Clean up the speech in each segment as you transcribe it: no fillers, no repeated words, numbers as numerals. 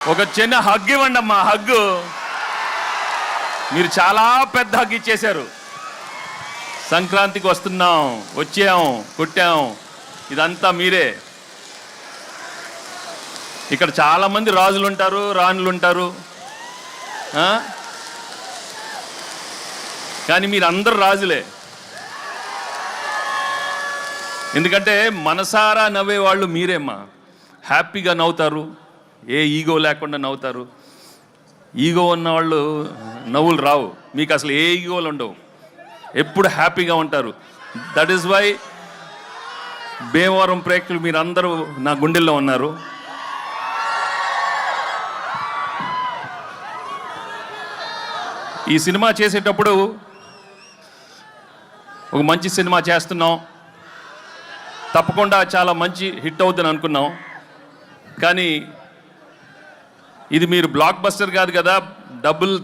ఒక చిన్న హగ్ ఇవ్వండి అమ్మా, హగ్గు. మీరు చాలా పెద్ద హగ్ ఇచ్చేశారు. సంక్రాంతికి వస్తున్నాం, వచ్చాం, కొట్టాం, ఇదంతా మీరే. ఇక్కడ చాలామంది రాజులు ఉంటారు, రాణులు ఉంటారు, కానీ మీరు అందరు రాజులే. ఎందుకంటే మనసారా నవ్వే వాళ్ళు మీరేమ్మా. హ్యాపీగా నవ్వుతారు, ఏ ఈగో లేకుండా నవ్వుతారు. ఈగో ఉన్నవాళ్ళు నవ్వులు రావు, మీకు అసలు ఏ ఈగోలు ఉండవు, ఎప్పుడు హ్యాపీగా ఉంటారు. దట్ ఈస్ వై భీమవరం ప్రేక్షకులు మీరందరూ నా గుండెల్లో ఉన్నారు. ఈ సినిమా చేసేటప్పుడు ఒక మంచి సినిమా చేస్తున్నాం, తప్పకుండా చాలా మంచి హిట్ అవుతుందని అనుకున్నాం. కానీ ఇది మీరు బ్లాక్ బస్టర్ కాదు కదా,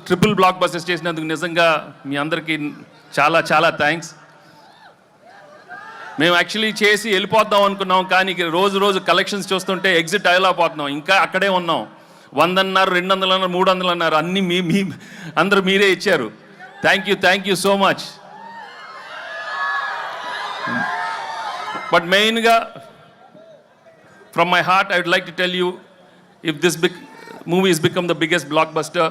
ట్రిపుల్ బ్లాక్ బస్టర్స్ చేసినందుకు నిజంగా మీ అందరికీ చాలా చాలా థ్యాంక్స్. మేము యాక్చువల్లీ చేసి వెళ్ళిపోద్దాం అనుకున్నాం, కానీ రోజు రోజు కలెక్షన్స్ చూస్తుంటే ఎగ్జిట్ అయ్యలేకపోతున్నాం. ఇంకా అక్కడే ఉన్నాం. 100 అన్నారు, 200 అన్నారు, 300 అన్నారు, అన్నీ మీ అందరూ మీరే ఇచ్చారు. Thank you so much. But మెయిన్గా from my heart I would like to tell you, if this movie has become the biggest blockbuster,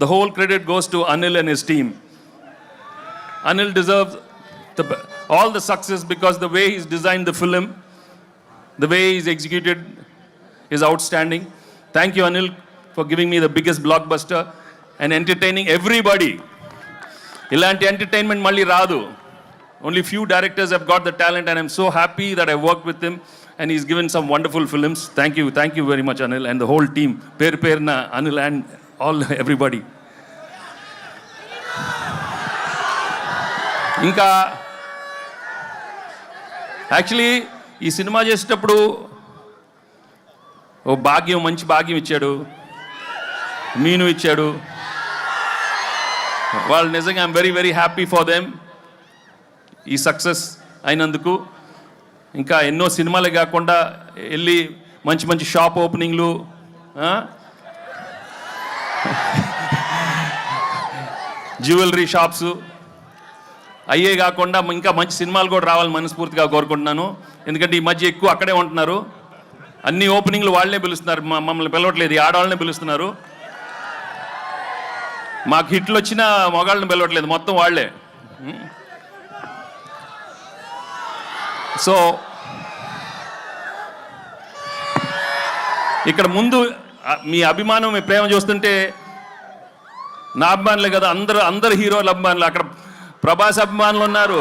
the whole credit goes to Anil and his team. Anil deserves all the success because the way he's designed the film, the way he's executed is outstanding. Thank you, Anil, for giving me the biggest blockbuster and entertaining everybody. Ilanti entertainment malli raadu. Only few directors have got the talent, and I'm so happy that I worked with him and he's given some wonderful films. Thank you very much, Anil, and the whole team. Perna Anil and all everybody. ఇంకా actually ఈ cinema చేసేటప్పుడు ఓ మంచి భాగ్యం ఇచ్చాడు, మీను ఇచ్చాడు. వాళ్ళు నిజంగా I'm very very happy for them ఈ సక్సెస్ అయినందుకు. ఇంకా ఎన్నో సినిమాలే కాకుండా వెళ్ళి మంచి మంచి షాప్ ఓపెనింగ్లు, జ్యువెలరీ షాప్స్ అయ్యే కాకుండా ఇంకా మంచి సినిమాలు కూడా రావాలని మనస్ఫూర్తిగా కోరుకుంటున్నాను. ఎందుకంటే ఈ మధ్య ఎక్కువ అక్కడే ఉంటున్నారు, అన్ని ఓపెనింగ్లు వాళ్ళనే పిలుస్తున్నారు, మమ్మల్ని పిలవట్లేదు, ఈ ఆడవాళ్ళనే పిలుస్తున్నారు. మాకు హిట్లు వచ్చినా మగాళ్ళని పిలవట్లేదు, మొత్తం వాళ్ళే. సో ఇక్కడ ముందు మీ అభిమానం, మీ ప్రేమ చూస్తుంటే నా అభిమానులే కదా, అందరు హీరోల అభిమానులు. అక్కడ ప్రభాస్ అభిమానులు ఉన్నారు,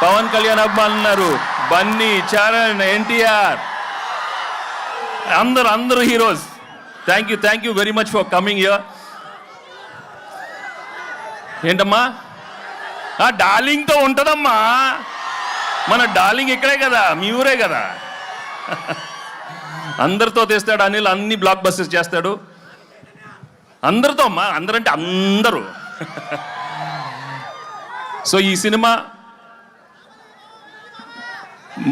పవన్ కళ్యాణ్ అభిమానులు ఉన్నారు, బన్నీ, చరణ్, ఎన్టీఆర్, అందరూ heroes. Thank you very much for coming here. ఏంటమ్మా డార్లింగ్తో ఉంటుందమ్మా, మన డార్లింగ్ ఇక్కడే కదా, మీ ఊరే కదా. అందరితో తెస్తాడు అనిల్, అన్ని బ్లాక్ బస్టర్స్ చేస్తాడు అందరితో అమ్మా, అందరంటే అందరూ. సో ఈ సినిమా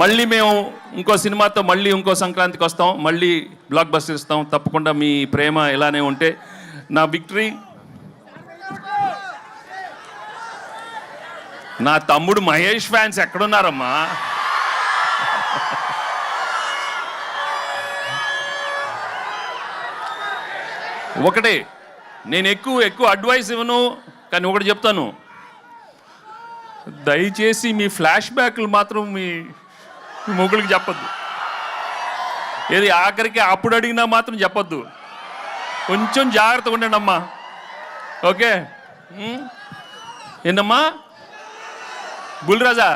మళ్ళీ మేము ఇంకో సినిమాతో మళ్ళీ ఇంకో సంక్రాంతికి వస్తాం, మళ్ళీ బ్లాక్ బస్టర్ ఇస్తాం. తప్పకుండా మీ ప్రేమ ఇలానే ఉంటే నా విక్టరీ. నా తమ్ముడు మహేష్ ఫ్యాన్స్ ఎక్కడున్నారమ్మా? ఒకటే, నేను ఎక్కువ అడ్వైస్ ఇవ్వను, కానీ ఒకటి చెప్తాను, దయచేసి మీ ఫ్లాష్ బ్యాక్లు మాత్రం మీ మొగుడికి చెప్పద్దు. ఏది ఆఖరికి అప్పుడు అడిగినా మాత్రం చెప్పద్దు. కొంచెం జాగ్రత్తగా ఉండండి అమ్మా, ఓకే? ఏంటమ్మా బుల్రాజా,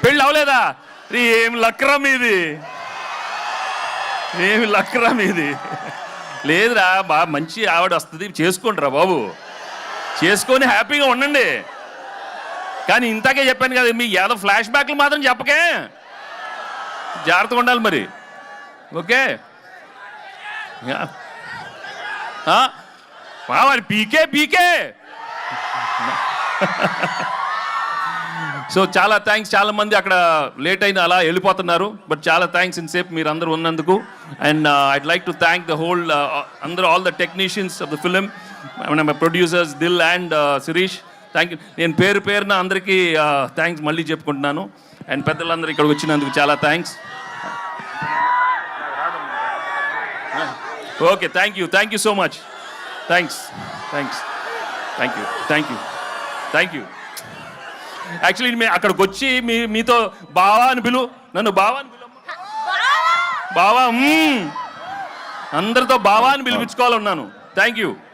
పెళ్ళి అవలేదా? ఏం లక్రా మీది, ఏమి లక్రా మీది? లేదురా, బాగా మంచి ఆవిడ వస్తుంది, చేసుకోండి రా బాబు, చేసుకొని హ్యాపీగా ఉండండి. కానీ ఇంతకే చెప్పాను కదా, మీ ఏదో ఫ్లాష్ బ్యాక్లు మాత్రం చెప్పకే, జాగ్రత్తగా ఉండాలి మరి, ఓకే? మరి పీకే సో చాలా థ్యాంక్స్. చాలా మంది అక్కడ లేట్ అయిన అలా వెళ్ళిపోతున్నారు, బట్ చాలా థ్యాంక్స్ ఇన్సేపు మీరు అందరూ ఉన్నందుకు. And I'd like to thank the whole అందరూ, all the technicians of the film, my producers Dil and Sirish. Thank you. నేను పేరున అందరికీ థ్యాంక్స్ మళ్ళీ చెప్పుకుంటున్నాను. అండ్ పెద్దలందరూ ఇక్కడికి వచ్చినందుకు చాలా thanks. Okay, thank you so much. Thanks. Actually మేము అక్కడికి వచ్చి మీతో బావా అని నన్ను బావా అని బావా అందరితో బావా అని పిలిపించుకోవాలన్నాను. Thank you.